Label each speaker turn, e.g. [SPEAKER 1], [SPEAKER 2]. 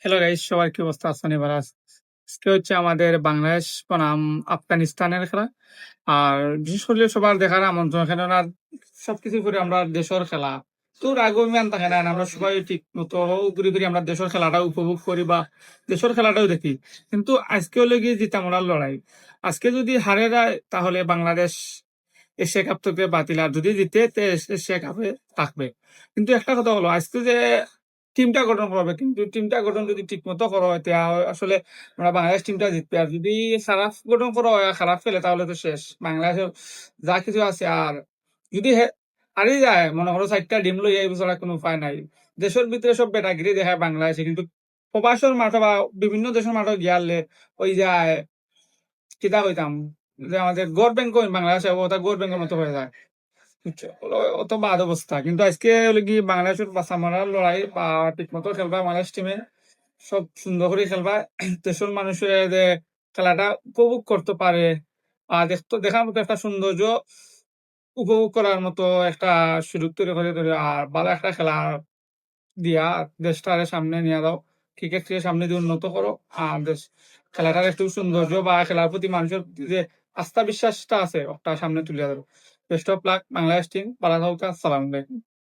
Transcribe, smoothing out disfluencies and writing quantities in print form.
[SPEAKER 1] Hello guys, সবার কি অবস্থা আছেন? এবার আজকে হচ্ছে আমাদের বাংলাদেশ বনাম আফগানিস্তানের খেলা। আর বিশেষ করে সবার দেখার আমন্ত্রণ, কেননা সবকিছু করে আমরা দেশের খেলা তো রাগবিমান থাকে না, আমরা সবাই ঠিক মতো ঘুরে ঘুরে আমরা দেশের খেলাটা উপভোগ করি বা দেশের খেলাটাও দেখি। কিন্তু আজকে হলে গিয়ে জিতামরার লড়াই। আজকে যদি হারে যায় তাহলে বাংলাদেশ এশিয়া কাপ থেকে বাতিল, আর যদি জিতে তে এশিয়া কাপে থাকবে। কিন্তু একটা কথা হলো, আজকে যে টিমটা গঠন করা হবে, কিন্তু টিমটা গঠন যদি ঠিক মতো করা হয় তাহলে আসলে আমরা বাংলাদেশ টিমটা জিতবে। আর যদি খারাপ গঠন করা হয় আর খারাপ খেলে তাহলে তো শেষ বাংলাদেশের যা কিছু আছে। আর যদি হারিয়ে যায়, মনে করো 4টা ডিম লই এই বছর, কোনো উপায় নাই। দেশের ভিতরে সব বেটাগিরি দেখায় বাংলাদেশে, কিন্তু প্রবাসের মাঠে বা বিভিন্ন দেশের মাঠে গিয়ালে ওই যায় কিতা কইতাম যে আমাদের গড় ব্যাংক বাংলাদেশে ওটা গড় ব্যাংকের মতো হয়ে যায়। বুঝছো? অত বাদ অবস্থা। কিন্তু আজকে হলো কি বাংলাদেশের বাঁচা মরার লড়াই, বা ঠিক মতো খেলবা বাংলাদেশ টিমে, সব সুন্দর করে খেলবা। দেশের মানুষের যে খেলাটা উপভোগ করতে পারে, আর দেখার মতো একটা সৌন্দর্য উপভোগ করার মতো একটা সুযোগ তৈরি করে তৈরি, আর ভালো একটা খেলা দিয়া দেশটারে সামনে নিয়ে দাও। ক্রিকেট থেকে সামনে দিয়ে উন্নত করো। আর দেশ খেলাটার একটু সৌন্দর্য বা খেলার প্রতি মানুষের যে আস্থা বিশ্বাসটা আছে ওটা সামনে তুলে ধরো। Best of luck Bangladesh team. ভালো থাকুক। আসসালামু আলাইকুম।